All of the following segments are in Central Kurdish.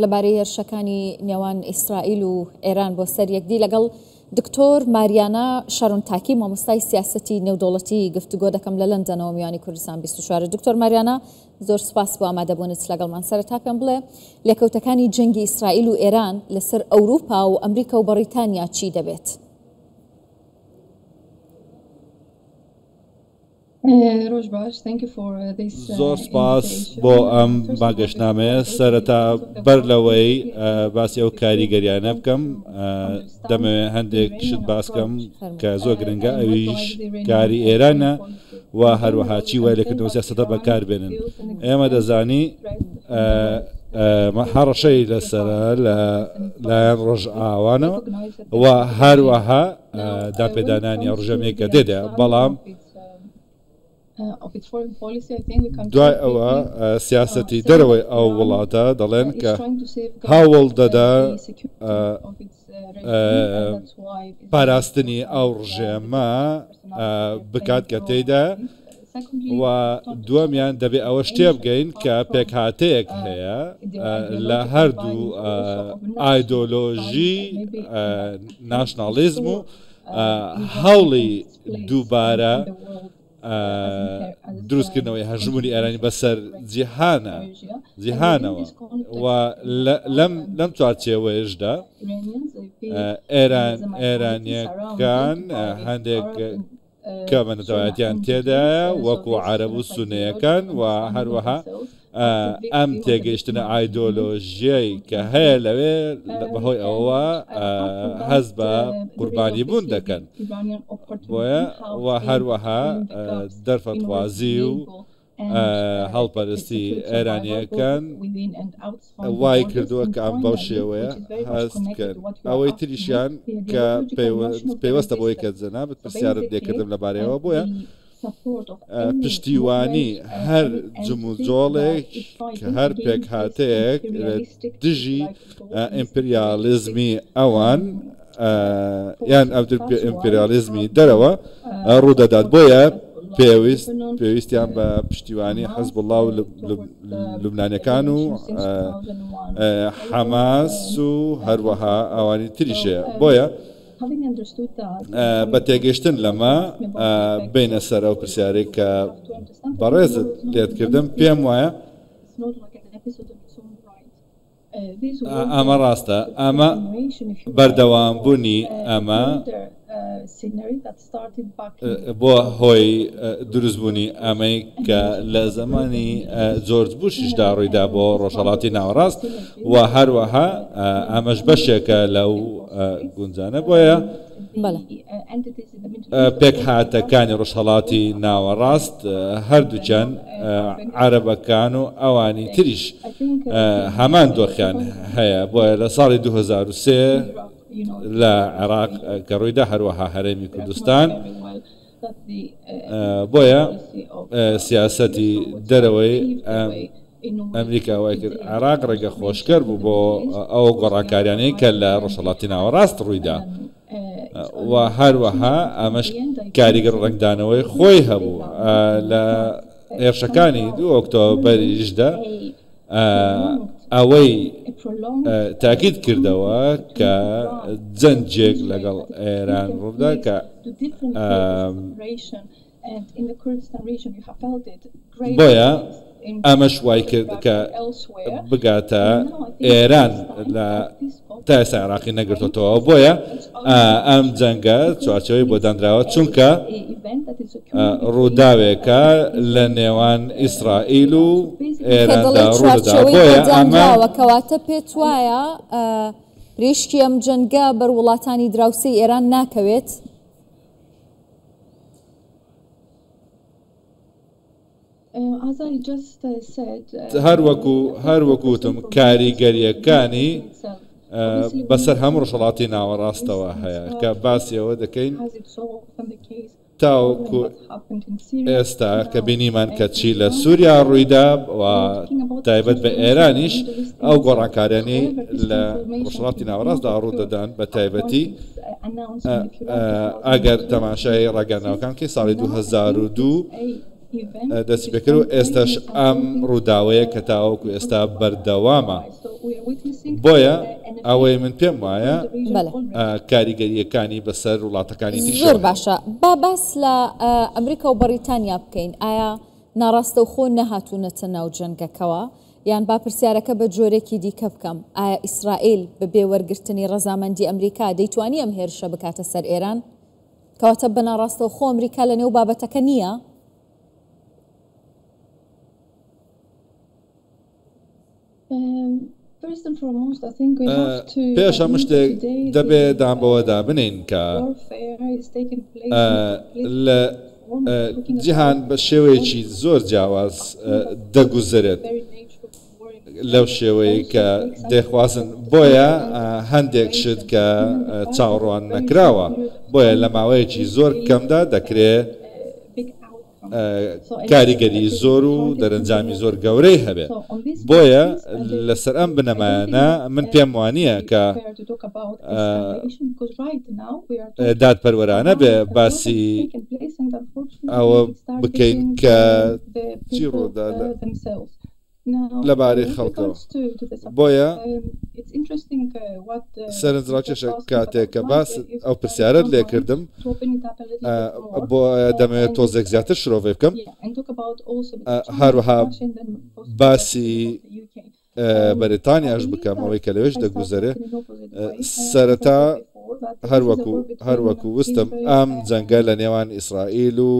لەبارەی هێرشەکانی نێوان ئیسرائیل و ئێران بۆ سەر یەکدی لەگەڵ دکتۆر ماریانا شارۆنتاکی مامۆستای سیاسەتی نێودەوڵەتی گفتوگۆ دەکەم لە لەندەنەوە میوانی کوردستان 24. دکتۆر ماریانا زۆر سپاس بۆ ئامادەبوونت لەگەڵمان. سەرەتا پێم بڵێ لێکەوتەکانی جەنگی ئیسرائیل و ئێران لەسەر ئەوروپا و ئەمریکا و بەریتانیا چی دەبێت؟ زۆر سپاس بۆ ئەم باگەشتنامەیە. سەرەتا بەر لەوەی باسی ئەو کاریگەریانە بکەم دەمەوێت هەندێک شت باسکەم کە زۆر گرنگە، ئەویش کاری ئێرانە و هەروەها چی وای لێکردنەوە سیاسەتە بەکاربێنن. ئێمە دەزانی هەڕەشەی لەسەرە لایەن ڕۆژئاوانەوە و هەروەها داپێدانانی ڕژەمێکە دێدا، بەڵام دوای ئەوە سیاسەتی دەرەوەی ئەو وڵاتە دەڵێن کە هاوڵ دەدا پاراستنی ئەو ڕژێمە بکات کە تێیدا، و دووەمیان دەبێ ئەوە شتێ بگەین کە پێکهاتەیەک هەیە لە هەردوو ئایدۆلۆژی ناشناڵیزم و هەوڵی دووبارە دروستکردنەوەی هەژمونی ئێرانی بەسەر جیهانەوە. و لەم چوارچێوەیەشدا ئێرانیەکان هەندێک کەمەنەتەوایەتیان تێدایە وەکو عەرەب و سونەیەکان، و هەروەها ئەم تێگەیشتنە ئایدۆلۆژیای کە هەیە لەوێ بەهۆی ئەوە هەز بە قوربانی بوون دەکەن، بۆیە و هەروەها دەرفەتوازی و هەڵپەرستی ئێرانیەکان وای کردووە کە ئەم بەو شێوەیە هەستکرد. ئەوەی تریشیان کە پێوەستە بۆی کە جەناب پرسیارت لێکردم لەبارەیەوە، بۆیە پشتیوانی هەر جموجۆڵێک کە هەر پێک هاتەیەک لە دژی ئیمپریالیزمی ئەوان یان ئەوتر ئیمپریالیزمی دەرەوە ڕوودەدات، بۆیە پێویستیان بە پشتیوانی حەزب الله و لوبنانیەکان و حەماس و هەروەها ئەوانی تریشەیە. بۆیە بە تێگەشتن لەمە بینە سەر ئەو پرسیارەی کە بەڕێزت لێتکردم، پێم وایە ئەمە ڕاستە، ئەمە بەردەوامبوونی ئەمە بۆ هۆی دروستبوونی ئەمەی کە لە زمانی جۆرج بوشیشدا ڕوویدا بۆ ڕۆژهەڵاتی ناوەڕاست، و هەروەها ئەمەش بەشێکە لەو گونجانە. بۆیە پێک هاتەکانی ڕۆژهەڵاتی ناوەڕاست هەردووچەن عەرەبەکان و ئەوانی تریش هەمان دۆخیان هەیە. بۆیە لە ساڵی 2003 لە عێراق کە ڕوویدا، هەروەها هەرێمی کوردستان، بۆیە سیاسەتی دەرەوەی ئەمریکا وای کرد عێراق ڕێگە خۆشکەر بوو بۆ ئەو گۆڕانکاریانەی کە لە ڕۆژهەڵاتی ناوەڕاست ڕوویدا، و هەروەها ئەمەش کاریگەر ڕنگدانەوەی خۆی هەبوو لە هێرشەکانی 2 ئۆکتۆبەریشدا. ئەوەی تاکید کردەوە کە جەنجێک لەگەڵ ئێران ڕوودا کە بۆیە ئەمەش وای کرد کە بگاتە ئێران لە تاسە عێراقی نەگرتوتەوە. بۆیە ئەم جەنگە چوارچەوەی بۆ دانراوە، چونکە ڕووداوێکە لە نێوان ئیسرائیل و ئێراندا ڕوودا. بۆیە ئەمەوە کەواتە پێت وایە ڕیشکی ئەم جەنگە بەر وڵاتانی دراوسەی ئێران ناکەوێت؟ هەروەکوتم کاریگەریەکانی بەسەر هەموو ڕۆژهەڵاتی ناوەڕاستەوە هەیە کە باسیەوە دەکەین تاوەکو ئێستا کە بینیمان کە چی لە سووریا ڕوویدا و تایبەت بە ئێرانیش ئەو گۆڕانکاریانەی لە ڕۆژهەڵاتی ناوەڕاستدا ڕوودەدان بە تایبەتی ئەگەر تەماشای ڕاگەیاندنەوەکان کە ساڵی 2002 دەستی پێکرد و ئێستاش ئەم ڕووداوەیە کە تاوەکو ئێستا بەردەوامە. بۆیە ئەوەی من پێم وایە کاریگەریەکانی بەسەر وڵاتەکانی زۆر باشە. با باس لە ئەمریکا و بەریتانیا بکەین. ئایا ناڕاستە و خۆ نەهاتوونەتە ناو جەنگەکەوە یان با پرسیارەکە بە جۆرێکی دیکە بکەم؟ ئایا ئیسرائیل بەبێ وەرگرتنی ڕەزامەندی ئەمریکا دەیتوانی ئەم هێرشە بکاتە سەر ئێران؟ کەواتە بەناڕاستە و خۆ ئەمریکا لە نێو بابەتەکە نییە؟ پێش هەموو شتێک دەبێت دامبەوەدا بنین کە لە جیهان بە شێوەیەکی زۆر جیاواز دەگوزرێت لەو شێوەیە کە دەخوازن. بۆیە هەندێک شت کە چاوەڕوان نەکراوە، بۆیە لە ماوەیەکی زۆر کەمدا دەکرێت کاریگەری زۆر و دەرەنجامی زۆر گەورەی هەبێت. بۆیە لەسەر ئەم بنەمایانە من پێم وانییە کە دادپەروەرانە بێ باسی ئەوە بکەین کە چی ڕوودا لەبارەی خەڵکەوە. بۆیە سەرنجڕاکێشە کاتێک کە باس ئەو پرسیارت لێ کردم بۆ دەمەوێت تۆزێک زیاتر شرۆڤێ بکەم، هەروەها باسی بەریتانیاش بکەم ئەوەی کە لەوێش دەگوزارێ. سەرەتا هەروەکو وستم ئەم جەنگە لە نێوان ئیسرائیل و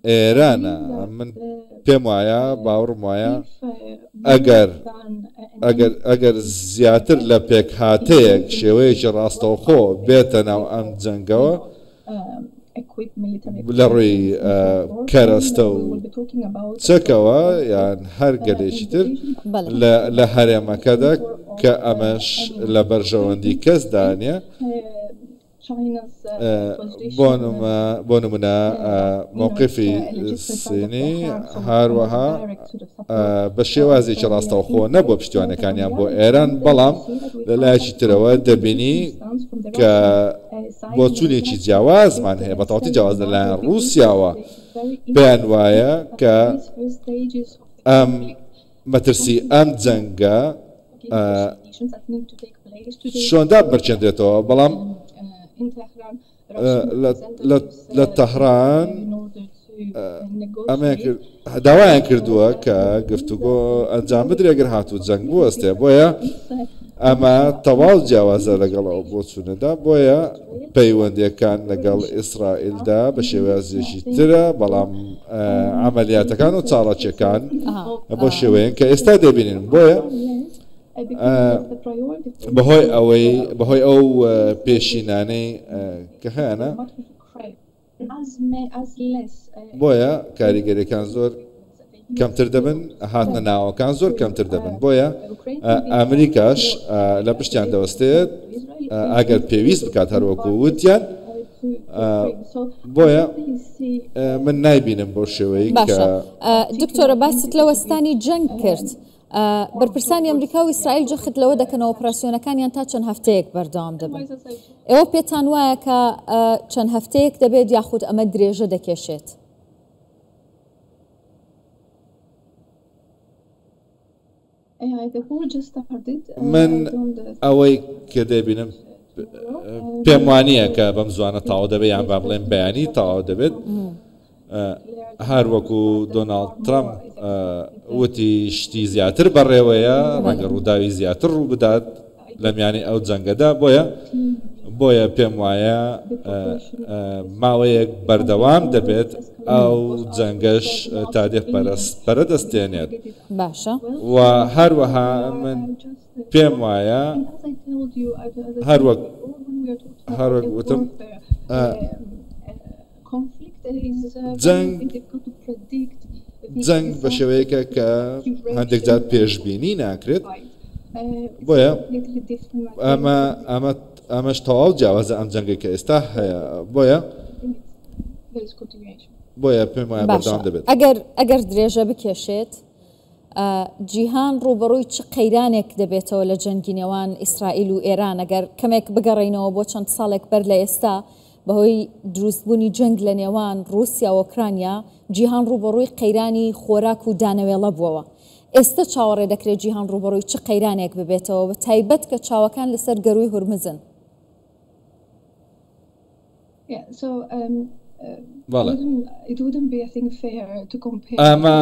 ئێرانە. من پێم وایە باوەڕم وایە ئەگەر زیاتر لە پێک هاتەیەک شێوەیەکی ڕاستەوخۆ بێتە ناو ئەم جەنگەوە لە ڕووی کەرەستە و چەکەوە یان هەر گەلێکی تر لە هەرێمەکەدا کە ئەمەش لە بەرژەوەندی کەس دانیە. بۆ نمونە مووقفی سینی هەروەها بە شێوازێکی ڕاستەوخۆ نەبووە پشتیوانەکانیان بۆ ئێران، بەڵام لە لایەکی ترەوە دەبینی کە بۆ چوونێکی جیاوازمان هەیە، بەتەواوەتی جیاواز لەلایەن ڕووسیاوە. پێیان وایە کە ئەم مەترسی ئەم جەنگە چۆندا بەرچێندرێتەوە، بەڵام لە تەهران داوایان کردووە کە گفتوگۆ ئەنجام بدرێگەر هاتوو جەنگ بوەستێ. بۆیە ئەمە تەواو جیاوازە لەگەڵەوە بۆ چوونەدا. بۆیە پەیوەندیەکان لەگەڵ ئیسرائیلدا بە شێوازێکی ترە، بەڵام عملیاتەکان و چاڵەچەکان بۆ شێوەیەن کە ئێستا دەبینین. بۆیە بەهۆی ئەو پێشینانەی کە هەیەە، بۆیە کاریگەریەکان زۆر کەمتر دەبن، هاتنە ناوەکان زۆر کەمتر دەبن. بۆیە ئەمریکاش لە پشتیان دەوەستێت ئەگەر پێویست بکات هەروەکو وتیان. بۆیە من نایبینم بۆ شێوەیە کە دکتۆرە باست لە وەستانی جەنگ کرد. بەرپرسانی ئەمریکا و ئیسرائیل جەخت لەوە دەکەنەوە ئۆپراسیۆنەکانیان تا چەند هەفتەیەک بەردەوام دەبن. ئێوە پێتان وایە کە چەند هەفتەیەک دەبێت یاخود ئەمە درێژە دەکێشێت؟ من ئەوەی کە دەبینم پێم وانییە کە بەم زوانە تاوا دەبێت یان با بڵێن بەیانی تاوا دەبێت. هەروەکو دۆناڵد ترامپ وتی شتی زیاتر بەڕێوەیە، ڕەنگە ڕووداوی زیاتر ڕوو بدات لە میانی ئەو جەنگەدا. بۆیە پێم وایە ماوەیەک بەردەوام دەبێت ئەو جەنگەش تا دێپەرە دەستێنێت. باشە. و هەروەها من پێم وایە هەروەک وتم جەنگ بە شێوەیەکە کە هەندێک جات پێشبینی ناکرێت. بۆیە ئەمەش تەواو جیاوازە ئەم جەنگی کە ئێستا هەیە. بۆیە پێم وایە بەردەوام دەبێت. ئەگەر درێژە بکێشێت، جیهان ڕوبەڕووی چ قەیرانێک دەبێتەوە لە جەنگی نێوان ئیسرائیل و ئێران؟ ئەگەر کەمێک بگەڕێینەوە بۆ چەند ساڵێک بەر لە ئێستا بەهۆی دروستبوونی جەنگ لە نێوان رووسیا و ئۆکرانیا جیهان ڕوبەڕووی قەیرانی خۆراک و دانەوێڵە بووەوە. ئێستا چاوەڕێ دەکرێت جیهان ڕوبەڕووی چ قەیرانێک ببێتەوە بە تایبەت کە چاوەکان لەسەر گەروی هورمزن؟ ئەمە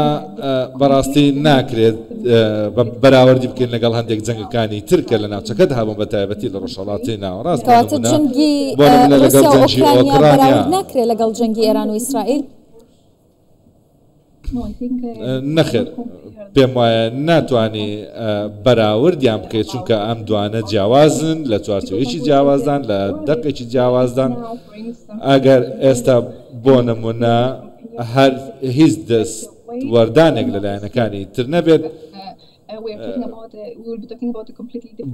بەڕاستی ناکرێت بەراوردی بکەین لەگەڵ هەندێک جەنگەکانی ترکە لە ناوچەکەت هەبوون بە تایبەتی لە ڕۆژهەڵاتی ناوەڕاست جەنگی رووسیا و ئۆکرانیا بەراورد ناکرێت لەگەڵ جەنگی ئێران و ئیسرائیل؟ نەخێر پێم وایە ناتوانانی بەراوردیان بکەیت چونکە ئەم دوانە جیاوازن لە چوارچێوەیەکی جیاوازدان لە دەقێکی جیاوازدان. ئەگەر ئێستا بۆ نمونە هەر هیچ دەست وەردانێک لەلایەنەکانی تر نەبێت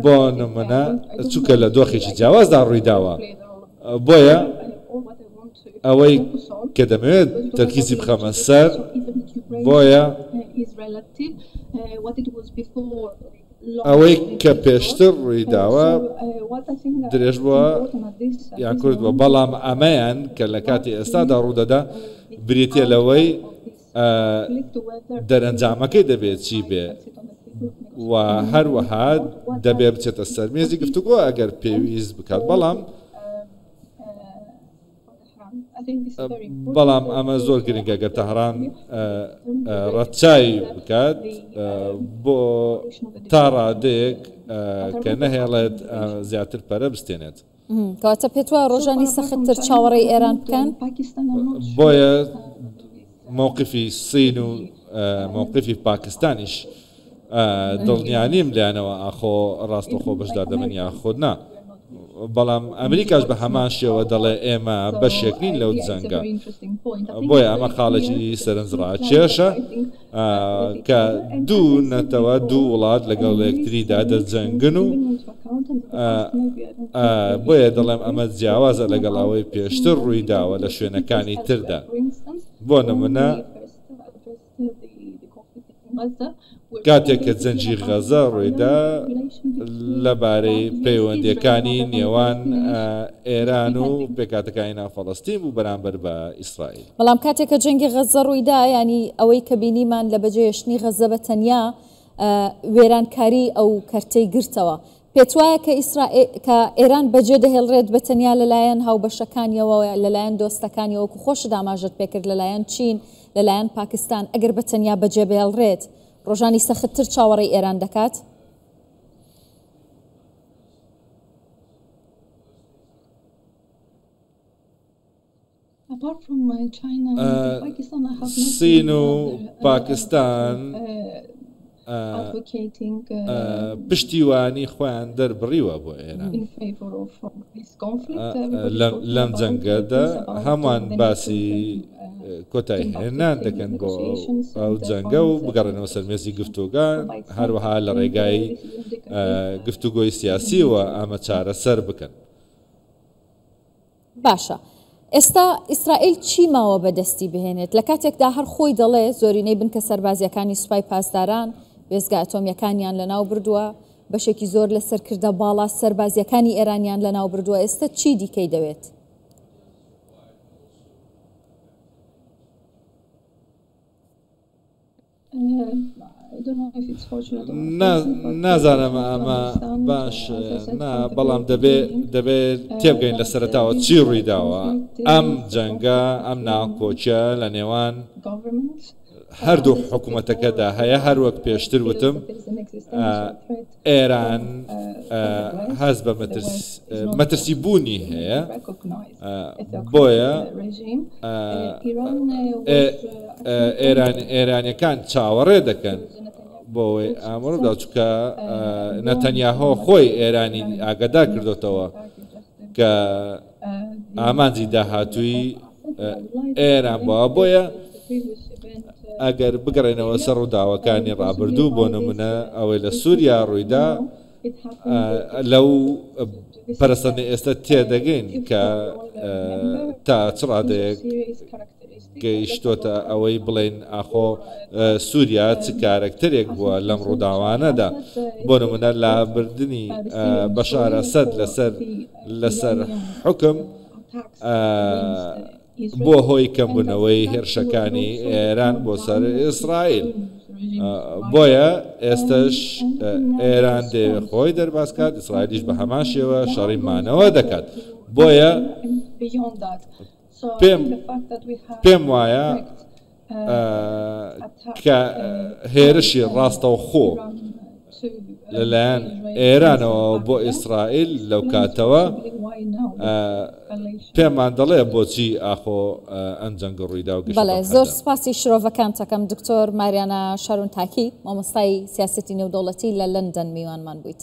بۆ نمونە چونکە لە دۆخێکی جیاوازدا ڕوویداوە بۆیە ئەوەی کە دەمەوێت تەرکیزی بخەمە سەر بۆیە ئەوەی کە پێشتر ڕوویداوە درێژ بووە یان کورد بووە بەڵام ئەمەیان کە لە کاتی ئێستادا ڕوودەدا بریتە لەوەی دەرەنجامەکەی دەبێت چی بێ و هەروەها دەبێت بچێتە سەر مێزی گفتوگۆ ئەگەر پێویست بکات بەڵام ئەمە زۆر گرنگە گە تەهران ڕەچاوی بکات بۆ تا ڕادەیەک کە نەهێڵێت زیاتر پەرە بستێنێت. کەواتە پێت وایە ڕۆژانی سەختتر چاوەڕێی ئێران بکەن؟ بۆیە مووقفی سین و مووقفی پاکستانیش دڵنیانیم لایەنەوە ئاخۆ ڕاستەخۆ بەشدار دەبن یان خۆنا. بەڵام ئەمریکاش بە هەمان شێوە دەڵێ ئێمە بەشێک نین لەو جەنگە بۆیە ئەمە خاڵێکی سەرنجڕا کێشە کە دوو نەتەوە دوو وڵات لەگەڵ یەکتریدا دەجەنگن و بۆیە دەڵێم ئەمە جیاوازە لەگەڵ ئەوەی پێشتر ڕوویداوە لە شوێنەکانی تردا. بۆ نمونە کاتێک کە جەنگی غەزە ڕوویدا لەبارەی پەیوەندیەکانی نێوان ئێران و پێکاتەکانی ناو فەڵەستین بوو بەرامبەر بە ئیسرائیل. بەڵام کاتێک کە جەنگی غەزە ڕوویدا ینی ئەوەی کە بینیمان لە بەجێهێشتنی غەزە بە تەنیا وێرانکاری ئەو کەرتەی گرتەوە. پێت وایە کە ئێران بەجێ دەهێڵڕێت بە تەنیا لەلایەن هاوبەشەکانیەوە لەلایەن دۆستەکانیەوە و خۆشت ئاماژەت پێکرد لەلایەن چین لەلایەن پاکستان ئەگەر بە تەنیا بەجێ بهێڵڕێت ڕۆژانی سەختتر چاوەڕێی ئێران دەکات؟ سین و پاکستان پشتیوانی خۆیان دەربڕیوە بۆ ئێران لەم جەنگەدا هەمان باسی کۆتایی هێنان دەکەن بۆ ئەو جەنگە و بگەڕێنەوە سەرمێزی گفتوگان هەروەها لە ڕێگای گفتوگۆی سیاسیەوە ئەمە چارەسەر بکەن. باشە. ئێستا ئیسرائیل چی ماوە بەدەستی بهێنێت لە کاتێکدا هەر خۆی دەڵێ زۆرینەی بنکە سەربازیەکانی سوپای پاسداران وێزگا ئەتۆمیەکانیان لەناو بردووە بەشێکی زۆر لە سەرکردە باڵا سەربازیەکانی ئێرانیان لەناو بردووە ئێستا چی دیکەی دەوێت؟ نازانم ئەمە باش بەڵام دەبێت تێبگەین لە سەرەتاوە چی ڕوویداوە ئەم جەنگە ئەم ناکۆچە لە نێوان هەردوو حکوومەتەکەدا هەیە هەروەک پێشتر وتم ئێران هەز بە مەترسی بوونی هەیە بۆیە ئێرانیەکان چاوەڕێ دەکەن بۆەوەی ئامۆرەدا چکە نەتەنیاهۆ خۆی ئێرانی ئاگادار کردوتەوە کە ئامانجی داهاتووی ئێران بووە بۆیە ئەگەر بگەڕێنەوە سەر ڕووداوەکانی ڕابردوو بۆ نمونە ئەوەی لە سووریا ڕوویدا لەو پەرستەنی ئێستا تێدەگەین کە تا چ ڕادەیەک گەیشتۆتە ئەوەی بڵێن ئاخۆ سووریا چ کارکتەرێک بووە لەم ڕووداوانەدا بۆ نمونە لابردنی بەشارە سەد لەسەر حکم بۆ هۆی کەمبوونەوەی هێرشەکانی ئێران بۆ سەر ئیسرائیل. بۆیە ئێستش ئێران دەوێت خۆی دەرباز کات، ئیسرائیلیش بە هەمان شێوە شەڕی مانەوە دەکات. بۆیە پێم وایە کە هێرشی ڕاستەوخۆ لەلایەن ئێرانەوە بۆ ئیسرائیل لەو کاتەوە پێمان دەڵێ بۆچی ئاخۆ ئەم جەنگە ڕوویدا و گەشت. بەڵێ زۆر سپاسی شرۆڤەکان تەکەم دکتۆر ماریانە شارۆن تاکی مامۆستای سیاسەتی نێودەوڵەتی لە لەندەن میوانمان بوویت.